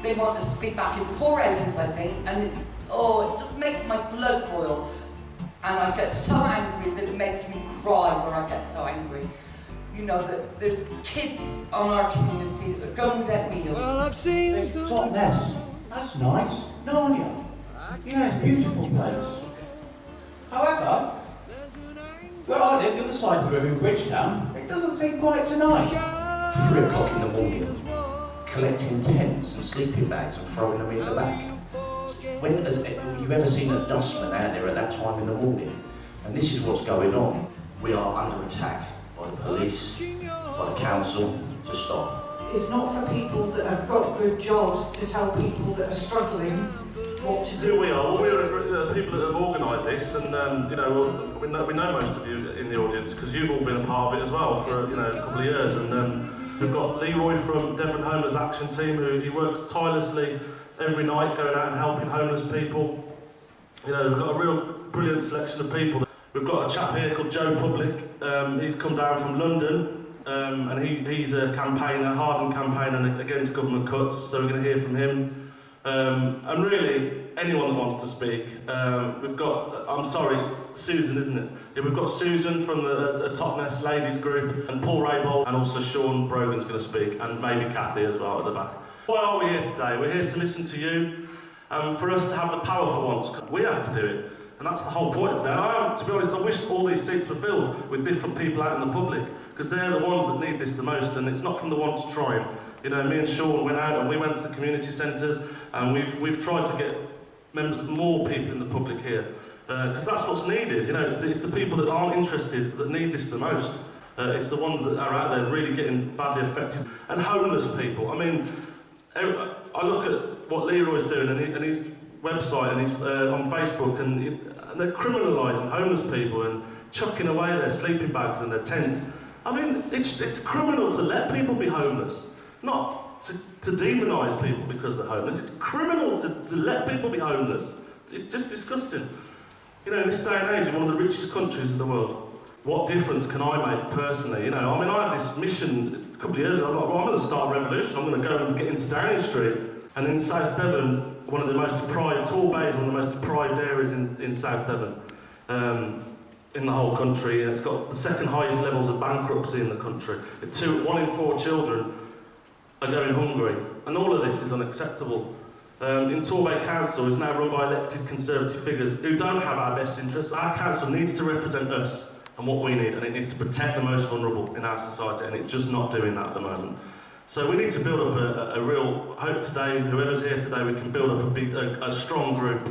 They want us to be back in poorhouses, I think, and it just makes my blood boil. And I get so angry that it makes me cry when I get so angry. You know, that there's kids on our community that are going without meals. Well, I've seen some... Totnes. That's nice. Narnia. Yeah, it's a beautiful place. However, where I live, the other side of the river in Bridgetown, it doesn't seem quite so nice. 3 o'clock in the morning, collecting tents and sleeping bags and throwing them in the back. When has you ever seen a dustman out there at that time in the morning? And this is what's going on. We are under attack by the police, by the council, to stop. It's not for people that have got good jobs to tell people that are struggling what to do. Who we are? Well, we're people that have organised this, and you know, we know most of you in the audience because you've all been a part of it as well for a couple of years. And we've got Leroy from Devon Homeless Action Team, he works tirelessly every night going out and helping homeless people. You know, we've got a real brilliant selection of people. We've got a chap here called Joe Public. He's come down from London, and he's a campaigner, hardened campaigner against government cuts. So we're going to hear from him. And really, anyone that wants to speak. We've got, I'm sorry, it's Susan, isn't it? Yeah, we've got Susan from the Totnes Ladies Group, and Paul Raybold, and also Sean Brogan's going to speak, and maybe Kathy as well at the back. Why are we here today? We're here to listen to you, for us to have the power for once. We have to do it, and that's the whole point today. To be honest, I wish all these seats were filled with different people out in the public, because they're the ones that need this the most, and it's not from the ones trying. You know, me and Sean went out and we went to the community centres, and we've tried to get more people in the public here, because that's what's needed. You know, it's the people that aren't interested that need this the most. It's the ones that are out there really getting badly affected. And homeless people. I mean, I look at what Leroy's doing and his website and he's on Facebook, and they're criminalising homeless people and chucking away their sleeping bags and their tents. I mean, it's criminal to let people be homeless, not to demonise people because they're homeless. It's criminal to let people be homeless. It's just disgusting. You know, in this day and age, in one of the richest countries in the world, what difference can I make personally? You know, I mean, I had this mission a couple of years ago. I was like, well, I'm going to start a revolution. I'm going to go and get into Downing Street. And in South Devon, one of the most deprived, Torbay is one of the most deprived areas in South Devon, in the whole country. And it's got the second highest levels of bankruptcy in the country. 1 in 4 children are going hungry. And all of this is unacceptable. In Torbay Council is now run by elected Conservative figures who don't have our best interests. Our council needs to represent us and what we need, and it needs to protect the most vulnerable in our society, and it's just not doing that at the moment. So we need to build up a real hope today. Whoever's here today, we can build up a strong group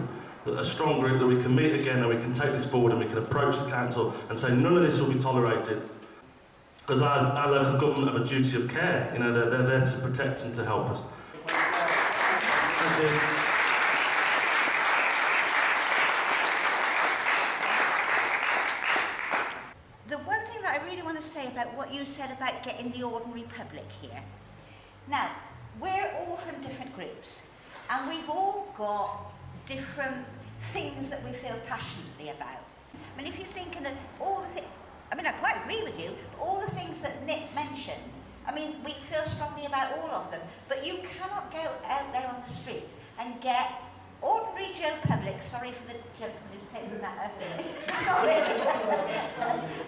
that we can meet again and we can take this forward and we can approach the council and say none of this will be tolerated. Because our local government have a duty of care. You know, they're there to protect and to help us. Thank you. Say about what you said about getting the ordinary public here. Now, we're all from different groups, and we've all got different things that we feel passionately about. I mean, if you're thinking of all the things, I mean, I quite agree with you, but all the things that Nick mentioned, I mean, we feel strongly about all of them, but you cannot go out there on the street and get ordinary Joe Public, sorry for the gentleman who's taken that up. Sorry.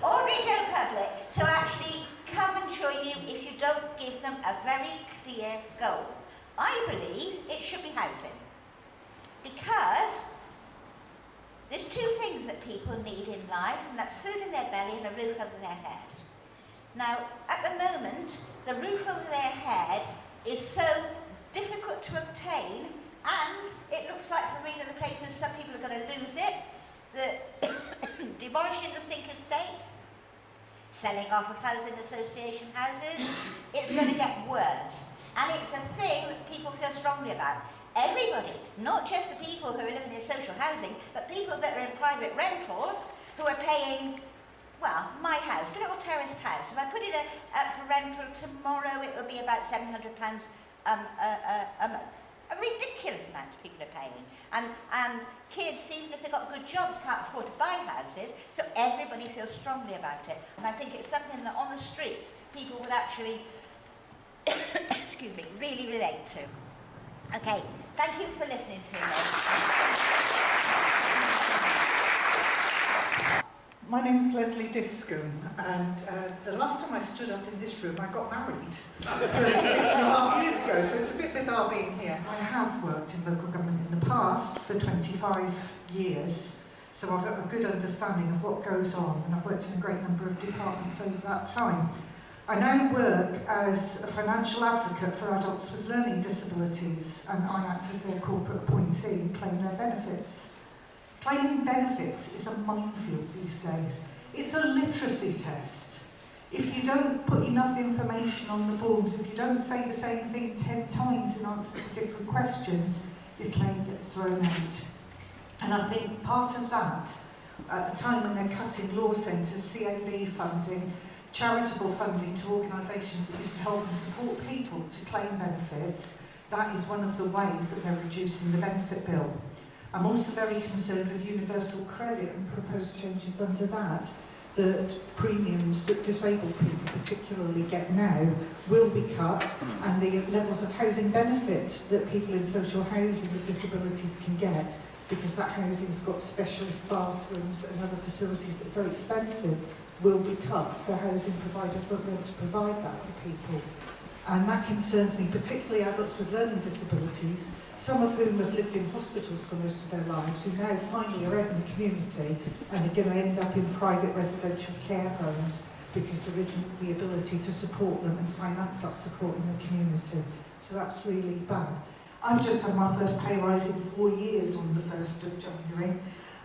Ordinary Joe Public to actually come and join you if you don't give them a very clear goal. I believe it should be housing. Because there's 2 things that people need in life, and that's food in their belly and a roof over their head. Now, at the moment, the roof over their head is so difficult to obtain, and it looks like from reading the papers some people are going to lose it. Demolishing the sink estate, selling off of housing association houses, it's going to get worse. And it's a thing that people feel strongly about. Everybody, not just the people who are living in social housing, but people that are in private rentals who are paying, well, my house, a little terraced house. If I put it up for rental tomorrow, it will be about £700 a month. A ridiculous amount people are paying. And kids, even if they've got good jobs, can't afford to buy houses, so everybody feels strongly about it. And I think it's something that on the streets, people would actually, excuse me, really relate to. Okay, thank you for listening to me. My name's Leslie Discombe, and the last time I stood up in this room, I got married 36.5 years ago, so it's a bit bizarre being here. I have worked in local government in the past for 25 years, so I've got a good understanding of what goes on, and I've worked in a great number of departments over that time. I now work as a financial advocate for adults with learning disabilities, and I act as their corporate appointee and claim their benefits. Claiming benefits is a minefield these days. It's a literacy test. If you don't put enough information on the forms, if you don't say the same thing 10 times in answer to different questions, your claim gets thrown out. And I think part of that, at the time when they're cutting law centres, CAB funding, charitable funding to organisations that used to help and support people to claim benefits, that is one of the ways that they're reducing the benefit bill. I'm also very concerned with universal credit and proposed changes under that premiums that disabled people particularly get now will be cut, and the levels of housing benefit that people in social housing with disabilities can get, because that housing's got specialist bathrooms and other facilities that are very expensive, will be cut, so housing providers won't be able to provide that for people. And that concerns me, particularly adults with learning disabilities, some of whom have lived in hospitals for most of their lives, who now finally are out in the community and are going to end up in private residential care homes because there isn't the ability to support them and finance that support in the community. So that's really bad. I've just had my first pay rise in 4 years on the 1st of January,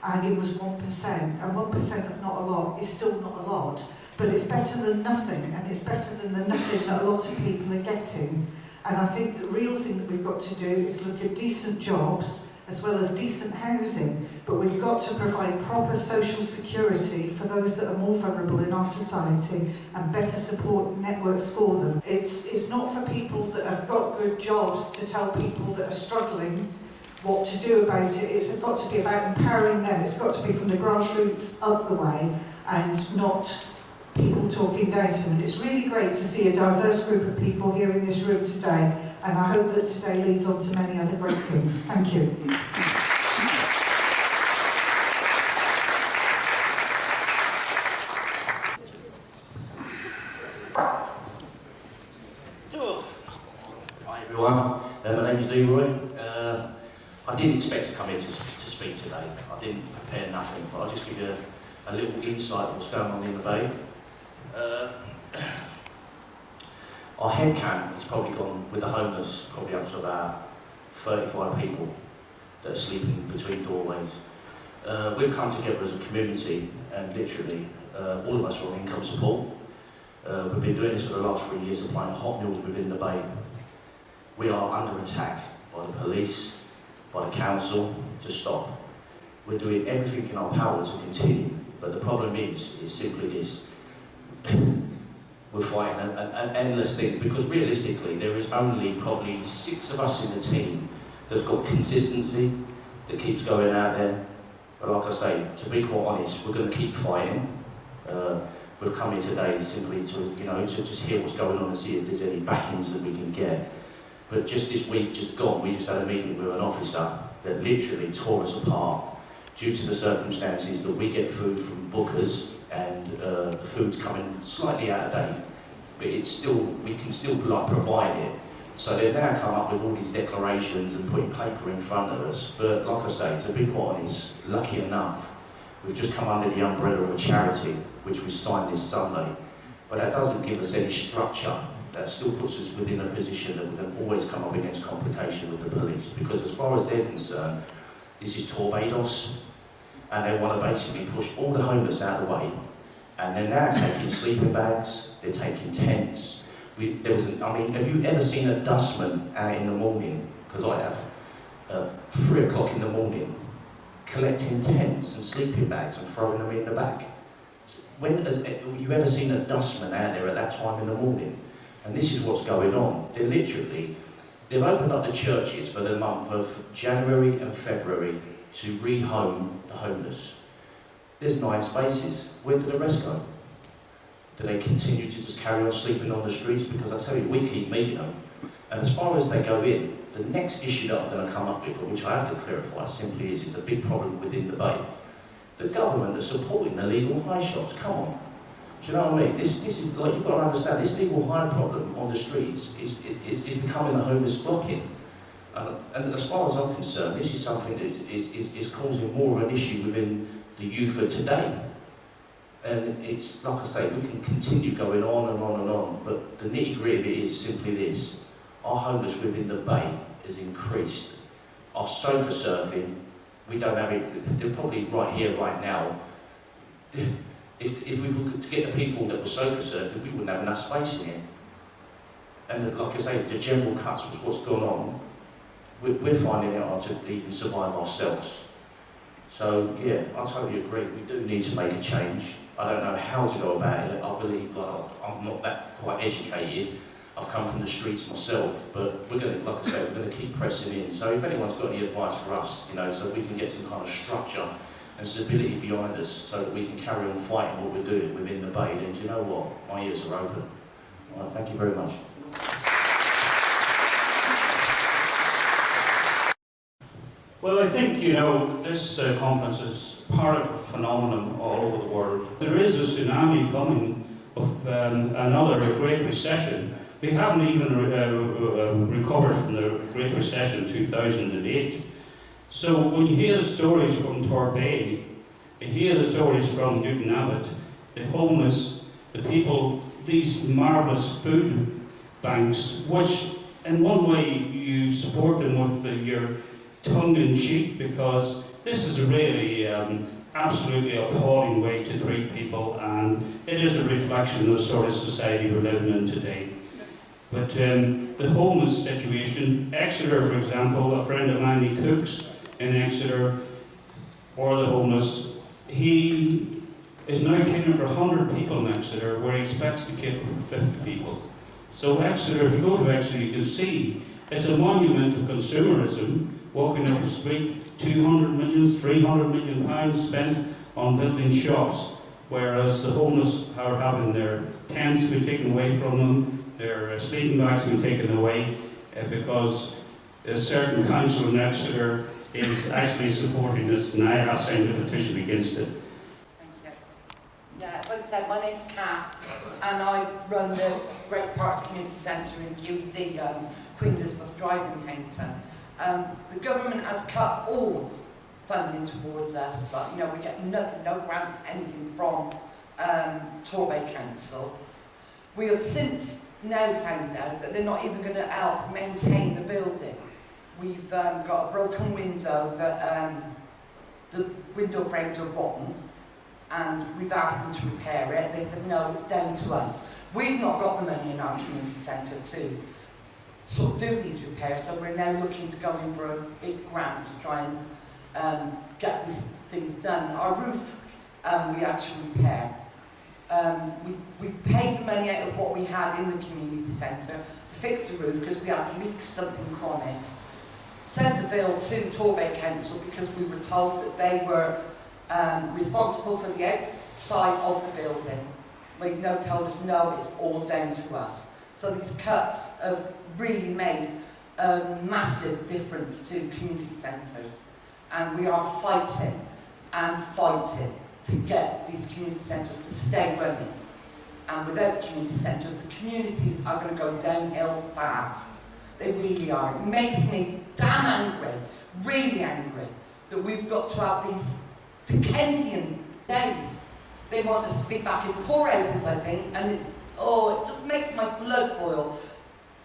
and it was 1%. And 1% of not a lot is still not a lot, but it's better than nothing, and it's better than the nothing that a lot of people are getting. And I think the real thing that we've got to do is look at decent jobs as well as decent housing, but we've got to provide proper social security for those that are more vulnerable in our society and better support networks for them. It's not for people that have got good jobs to tell people that are struggling what to do about it. It's got to be about empowering them. It's got to be from the grassroots up the way and not people talking down to them. And it's really great to see a diverse group of people here in this room today, and I hope that today leads on to many other great things. Thank you. Hi everyone, my name is Leroy. I didn't expect to come here to speak today. I didn't prepare nothing, but I'll just give you a little insight of what's going on in the Bay. Our head count has probably gone, with the homeless, probably up to about 35 people that are sleeping between doorways. We've come together as a community, and literally all of us are on income support. We've been doing this for the last 3 years, supplying hot meals within the Bay. We are under attack by the police, by the council, to stop. We're doing everything in our power to continue, but the problem is simply this. We're fighting an endless thing, because realistically there is only probably 6 of us in the team that's got consistency, that keeps going out there. But like I say, to be quite honest, we're going to keep fighting. We've come here today simply to just hear what's going on and see if there's any backings that we can get. But just this week, just gone, we just had a meeting with an officer that literally tore us apart due to the circumstances that we get food from bookers, and the food's coming slightly out of date, but it's still, we can still provide it. So they've now come up with all these declarations and putting paper in front of us. But like I say, to be quite honest, lucky enough, we've just come under the umbrella of a charity, which we signed this Sunday. But that doesn't give us any structure. That still puts us within a position that we can always come up against complication with the police. Because as far as they're concerned, this is Torbay, and they want to basically push all the homeless out of the way. And they're now taking sleeping bags, they're taking tents. Have you ever seen a dustman out in the morning, because I have, 3 o'clock in the morning, collecting tents and sleeping bags and throwing them in the back? When has you ever seen a dustman out there at that time in the morning? And this is what's going on. They've opened up the churches for the month of January and February to rehome the homeless. There's 9 spaces. Where do the rest go? Do they continue to just carry on sleeping on the streets? Because I tell you, we keep meeting them. And as far as they go in, The next issue that I'm going to come up with, which I have to clarify, simply is it's a big problem within the Bay. The government are supporting the legal high shops. Come on. Do you know what I mean? This is like, you've got to understand, this legal high problem on the streets is becoming a homeless blocking. And as far as I'm concerned, this is something that is causing more of an issue within the youth of today. And it's, like I say, we can continue going on and on and on, but the nitty-gritty of it is simply this. Our homeless within the Bay has increased. Our sofa surfing, we don't have it, they're probably right here, right now. If we were to get the people that were sofa surfing, we wouldn't have enough space in here. And like I say, the general cuts with what's gone on, we're finding it hard to even survive ourselves. So yeah, I totally agree, we do need to make a change. I don't know how to go about it. I believe, like, I'm not that quite educated. I've come from the streets myself, but we're going to, like I say, we're going to keep pressing in. So if anyone's got any advice for us, you know, so we can get some kind of structure and stability behind us so that we can carry on fighting what we're doing within the Bay, then do you know what? My ears are open. All right, thank you very much. Well, I think, you know, this conference is part of a phenomenon all over the world. There is a tsunami coming of another Great Recession. We haven't even recovered from the Great Recession 2008. So when you hear the stories from Torbay, you hear the stories from Newton the homeless, the people, these marvellous food banks, which in one way you support them with your tongue-in-cheek, because this is a really absolutely appalling way to treat people, and it is a reflection of the sort of society we're living in today. But the homeless situation, Exeter, for example, a friend of mine, he cooks in Exeter for the homeless. He is now catering for 100 people in Exeter, where he expects to cater for 50 people. So Exeter, if you go to Exeter, you can see it's a monument to consumerism. Walking up the street, 200 million, 300 million pounds spent on building shops, whereas the homeless are having their tents been taken away from them, their sleeping bags been taken away, because a certain council in Exeter is actually supporting this, and I have signed a petition against it. Thank you. Yeah, as I said, my name's Kat, and I run the Great Parks Community Centre in QED, Queen Elizabeth Driving Painter. The government has cut all funding towards us, like, you know, we get nothing, no grants, anything from Torbay Council. We have since now found out that they're not even going to help maintain the building. We've got a broken window that the window frames are rotten, and we've asked them to repair it. They said, no, it's down to us. We've not got the money in our community centre to sort of do these repairs, so we're now looking to go in for a big grant to try and get these things done. Our roof, we had to repair. We paid the money out of what we had in the community centre to fix the roof because we had leaks, something chronic. Sent the bill to Torbay Council because we were told that they were responsible for the outside of the building. They told us, no, it's all down to us. So these cuts have really made a massive difference to community centres, and we are fighting and fighting to get these community centres to stay running. And without community centres, the communities are going to go downhill fast. They really are. It makes me damn angry, really angry, that we've got to have these Dickensian days. They want us to be back in poorhouses, I think, and it's, oh, it just makes my blood boil.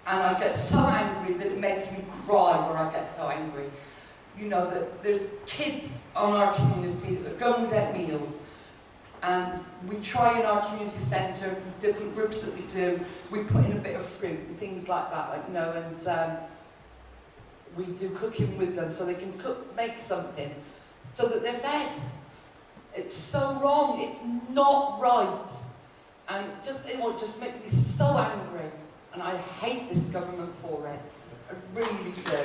And I get so angry that it makes me cry when I get so angry. You know, that there's kids on our community that are going without meals. And we try in our community centre, with different groups that we do, we put in a bit of fruit and things like that, like, you know, and we do cooking with them so they can make something so that they're fed. It's so wrong, it's not right. And it just makes me so angry. And I hate this government for it. I really do.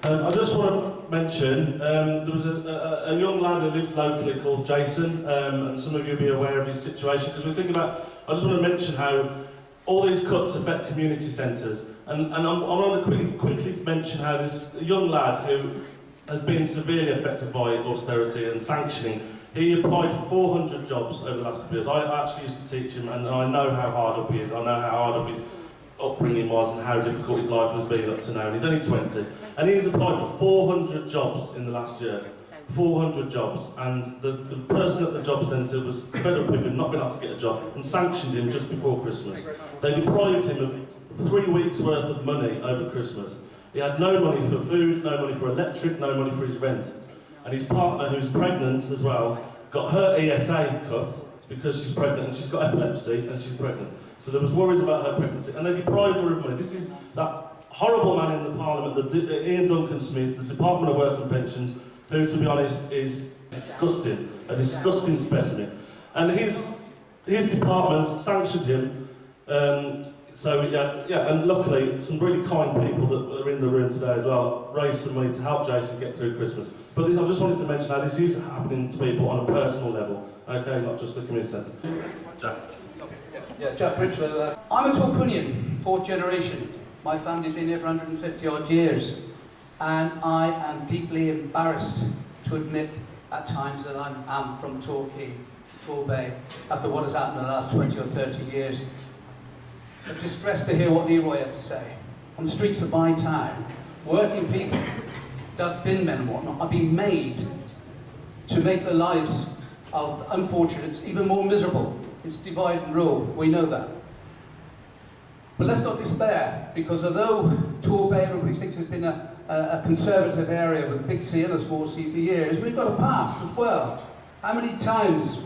I just want to mention, there was a young lad who lives locally called Jason, and some of you will be aware of his situation, because we think about, I just want to mention how all these cuts affect community centres. And I want to quickly mention how this young lad who has been severely affected by austerity and sanctioning, he applied for 400 jobs over the last couple of years. I actually used to teach him, and I know how hard up he is. I know how hard up his upbringing was and how difficult his life has been up to now. And he's only 20. And he's applied for 400 jobs in the last year. 400 jobs. And the person at the job centre was fed up with him not being able to get a job and sanctioned him just before Christmas. They deprived him of 3 weeks' worth of money over Christmas. He had no money for food, no money for electric, no money for his rent. And his partner, who's pregnant as well, got her ESA cut because she's pregnant and she's got epilepsy and she's pregnant. So there was worries about her pregnancy and they deprived her of money. This is that horrible man in the Parliament, Ian Duncan Smith, the Department of Work and Pensions, who, to be honest, is disgusting, a disgusting specimen. And his department sanctioned him. And luckily, some really kind people that are in the room today as well raised some money to help Jason get through Christmas. But I just wanted to mention how this is happening to people on a personal level, okay, not just the community centre. Jack. Yeah, Jack Pritchard. I'm a Torquayan, 4th generation. My family's been here for 150 odd years. And I am deeply embarrassed to admit at times that I am from Torquay, Torbay, after what has happened in the last 20 or 30 years. I'm distressed to hear what Leroy had to say. On the streets of my town, working people, dustbin men and whatnot, are being made to make the lives of unfortunates even more miserable. It's divide and rule, we know that. But let's not despair, because although Torbay, everybody thinks has been a conservative area with a big C and a small c for years, we've got a past as well. How many times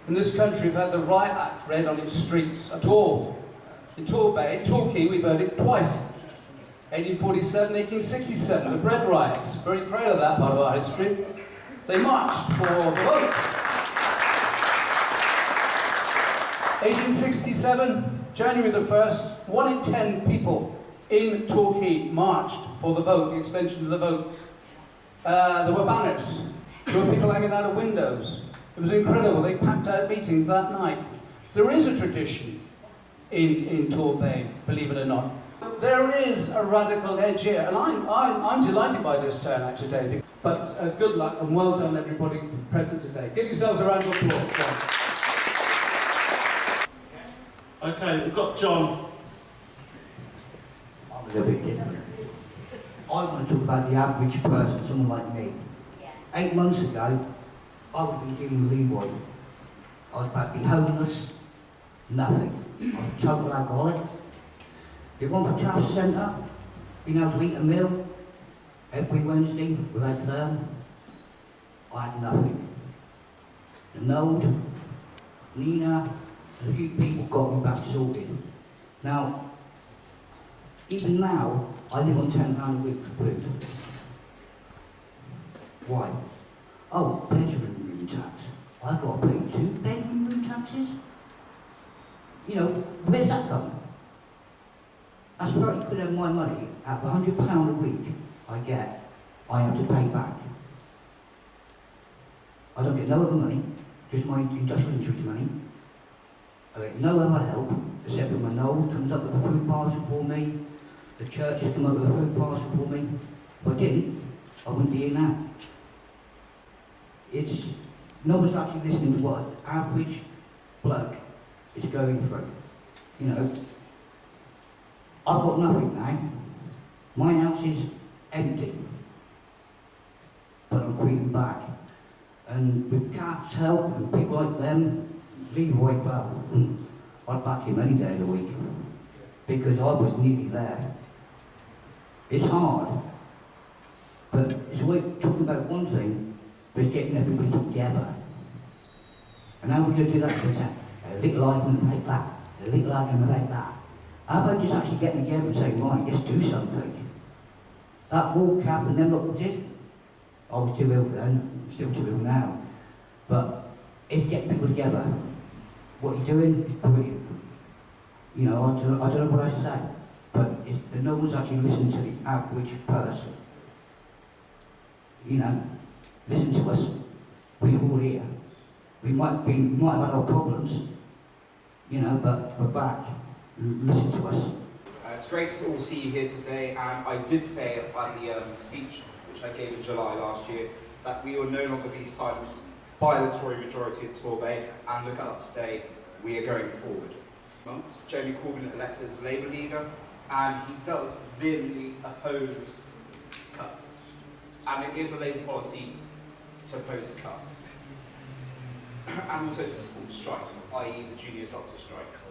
in this country we've had the Riot Act read on its streets at all? In Torquay, we've heard it twice. 1847, 1867, the bread riots. Very proud of that part of our history. They marched for the vote. 1867, January the 1st, 1 in 10 people in Torquay marched for the vote, the extension of the vote. There were banners. There were people hanging out of windows. It was incredible. They packed out meetings that night. There is a tradition in Torbay, believe it or not. There is a radical edge here, and I'm delighted by this turnout today. But good luck and well done, everybody present today. Give yourselves a round of applause. Okay, we've got John. I'm a little bit different. I want to talk about the average person, someone like me. 8 months ago, I would be dealing with Leroy. I was about to be homeless, nothing. I was a total alcoholic. If one for Town Centre, being able to eat a meal every Wednesday without them, I had nothing. The Node, Nina, and a few people got me back sorted. Now, even now, I live on £10 a week for food. Why? Oh, bedroom room tax. I've got to pay 2 bedroom room taxes? You know, where's that come? That's 30 quid of my money. At £100 a week I have to pay back. I don't get no other money, just my industrial insurance money. I get no other help, except for my Noel comes up with a food parcel for me. The church has come up with a food parcel for me. If I didn't, I wouldn't be here now. No one's actually listening to what an average bloke is going through. You know, I've got nothing now. My house is empty. But I'm creeping back. And with Cat's help and people like them, Leroy, well, I'd back him any day of the week. Because I was nearly there. It's hard. But it's always talking about one thing, but it's getting everybody together. And how are we going to do that? A little argument like that, a little argument like that. How about just actually getting together and saying, right, let's do something? That walk cap and then look what we did. I was too ill then, I'm still too ill now. But it's getting people together. What you're doing is brilliant. You know, I don't know what I should say, but no one's actually listening to the average person. You know, listen to us. We're all here. We might have had our problems, you know, but we're back. listen to us. It's great to all see you here today, and I did say at the speech which I gave in July last year that we will no longer be silenced by the Tory majority at Torbay, and look at us today, we are going forward. Jeremy Corbyn elected as Labour leader, and he does vehemently oppose cuts. And it is a Labour policy to oppose cuts. And also to support strikes, i.e. the junior doctor strikes.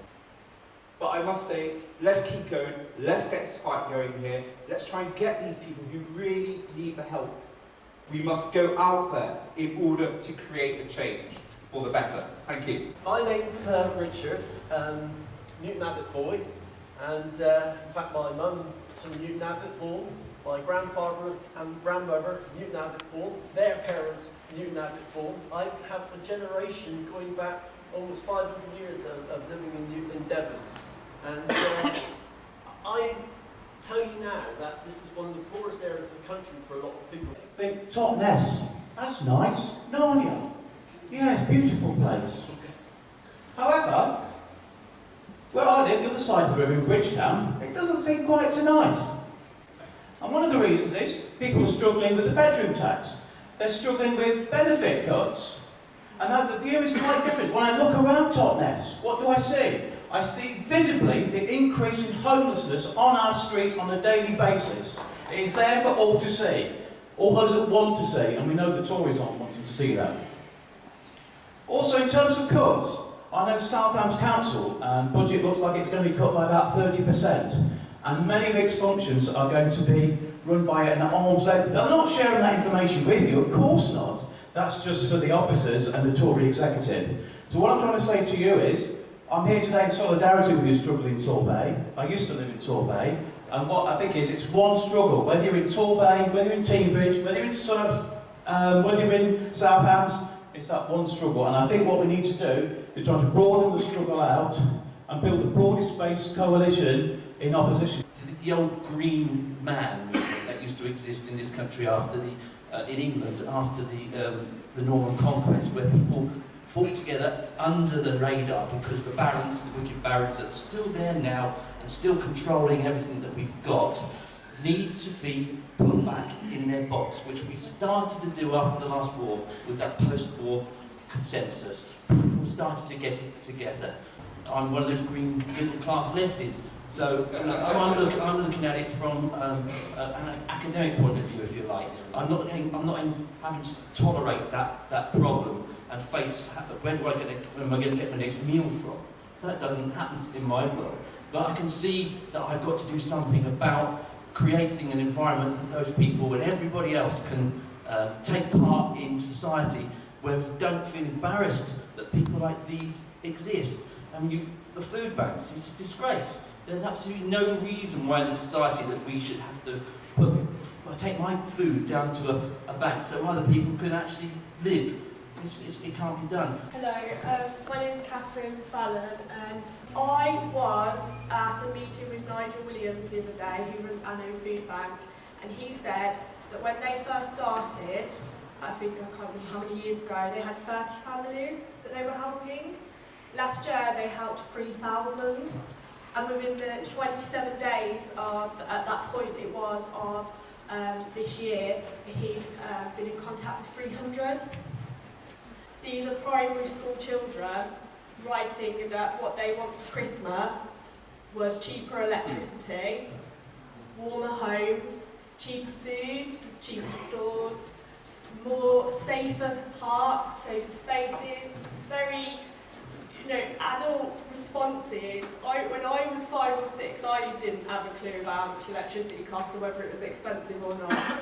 But I must say, let's keep going, let's get this fight going here, let's try and get these people who really need the help. We must go out there in order to create a change for the better. Thank you. My name's Richard, Newton Abbot boy, and in fact my mum from Newton Abbot born, my grandfather and grandmother Newton Abbot born, their parents Newton Abbot born. I have a generation going back almost 500 years of living in Devon. And I tell you now that this is one of the poorest areas of the country for a lot of people. Think Totnes, that's nice. Narnia. Yeah, it's a beautiful place. However, where I live, the other side of the river in Bridgetown, it doesn't seem quite so nice. And one of the reasons is people are struggling with the bedroom tax. They're struggling with benefit cuts. And now the view is quite different. When I look around Totnes, what do I see? I see visibly the increase in homelessness on our streets on a daily basis. It is there for all to see. All those that want to see, and we know the Tories aren't wanting to see that. Also, in terms of cuts, I know Southampton's council budget looks like it's going to be cut by about 30%, and many of its functions are going to be run by an arm's length. I'm not sharing that information with you, of course not. That's just for the officers and the Tory executive. So what I'm trying to say to you is, I'm here today in solidarity with you struggling in Torbay. I used to live in Torbay, and what I think is it's one struggle, whether you're in Torbay, whether you're in Teambridge, whether you're in Surf, whether you're in Southampton, it's that one struggle. And I think what we need to do is try to broaden the struggle out and build the broadest based coalition in opposition. The old green man that used to exist in this country after in England after the Norman Conquest, where people fought together under the radar because the barons, the wicked barons that are still there now and still controlling everything that we've got, need to be put back in their box, which we started to do after the last war with that post-war consensus. People started to get it together. I'm one of those green middle-class lefties, so I'm looking at it from an academic point of view, if you like. I'm not having to tolerate that problem and face where am I going to get my next meal from? That doesn't happen in my world. But I can see that I've got to do something about creating an environment that those people and everybody else can take part in society where we don't feel embarrassed that people like these exist. The food banks, it's a disgrace. There's absolutely no reason why in a society that we should have to take my food down to a bank so other people can actually live. It can't be done. Hello, my name is Catherine Fallon, and I was at a meeting with Nigel Williams the other day, who runs Anno Food Bank, and he said that when they first started, I can't remember how many years ago, they had 30 families that they were helping. Last year they helped 3,000, and within the 27 days at that point it was of this year, he'd been in contact with 300. These are primary school children writing that what they want for Christmas was cheaper electricity, warmer homes, cheaper foods, cheaper stores, more safer parks, safer spaces, very adult responses. When I was 5 or 6, I didn't have a clue about how much electricity cost or whether it was expensive or not.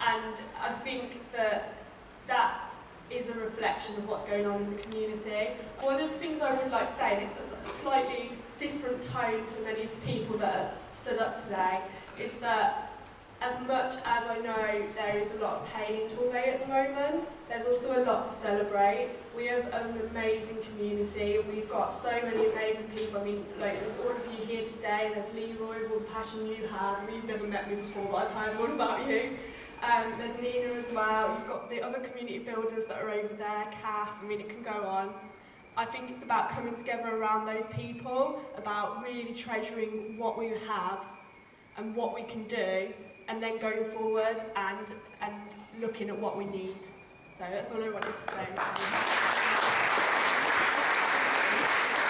And I think that is a reflection of what's going on in the community. One of the things I would like to say, and it's a slightly different tone to many of the people that have stood up today, is that as much as I know there is a lot of pain in Torbay at the moment, there's also a lot to celebrate. We have an amazing community, we've got so many amazing people. I mean, there's all of you here today, there's Leroy with all the passion you have. You've never met me before, but I've heard all about you. There's Nina as well, you've got the other community builders that are over there, Kath, I mean it can go on. I think it's about coming together around those people, about really treasuring what we have and what we can do, and then going forward and looking at what we need. So that's all I wanted to say.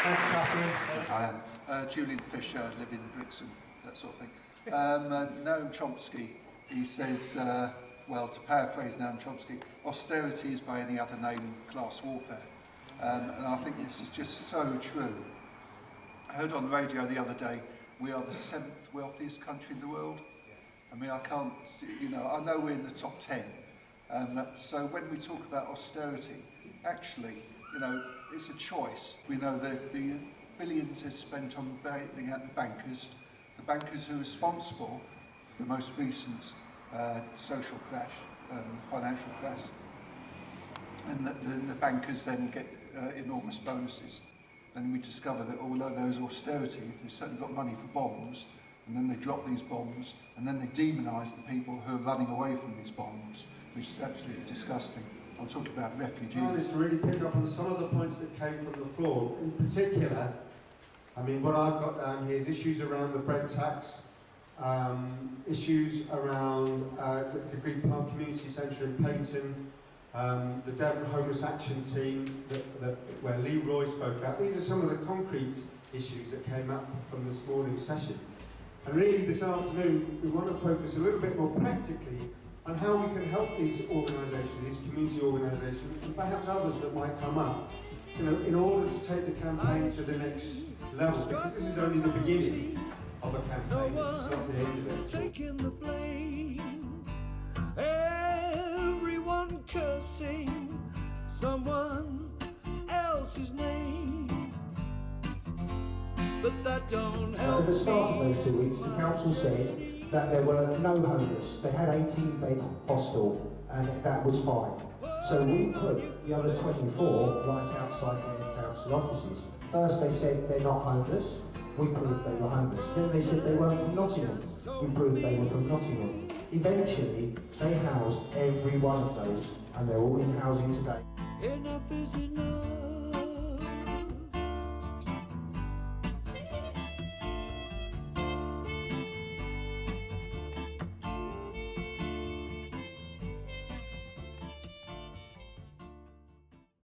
Thanks, Catherine. I am. Julian Fisher, live in Brixton, that sort of thing. Noam Chomsky, he says, well, to paraphrase Noam Chomsky, austerity is by any other name class warfare. And I think this is just so true. I heard on the radio the other day, we are the 7th wealthiest country in the world. I mean, I can't, you know, I know we're in the top 10. So when we talk about austerity, actually, you know, it's a choice. We know that the billions is spent on bailing out the bankers who are responsible for the most recent social crash, financial crash. And the bankers then get enormous bonuses. Then we discover that although there's austerity, they've certainly got money for bombs, and then they drop these bombs, and then they demonise the people who are running away from these bombs, which is absolutely disgusting. I'm talking about refugees. I wanted to really pick up on some of the points that came from the floor. In particular, I mean, what I've got down here is issues around the bread tax, issues around the Green Park Community Centre in Paignton, the Devon Homeless Action Team where Leroy spoke about. These are some of the concrete issues that came up from this morning's session. And really this afternoon we want to focus a little bit more practically on how we can help these organisations, these community organisations, and perhaps others that might come up, you know, in order to take the campaign to the next level, because this is only the beginning of a campaign, it's not the end of it. Taking the blame, everyone cursing someone else's name, but that don't help. At the start of those 2 weeks, the council said that there were no homeless. They had 18-bed hostel, and that was fine. So we put the other 24 right outside their council offices. First they said they're not homeless. We proved they were homeless. Then they said they weren't from Nottingham. We proved they were from Nottingham. Eventually, they housed every one of those, and they're all in housing today. Enough is enough.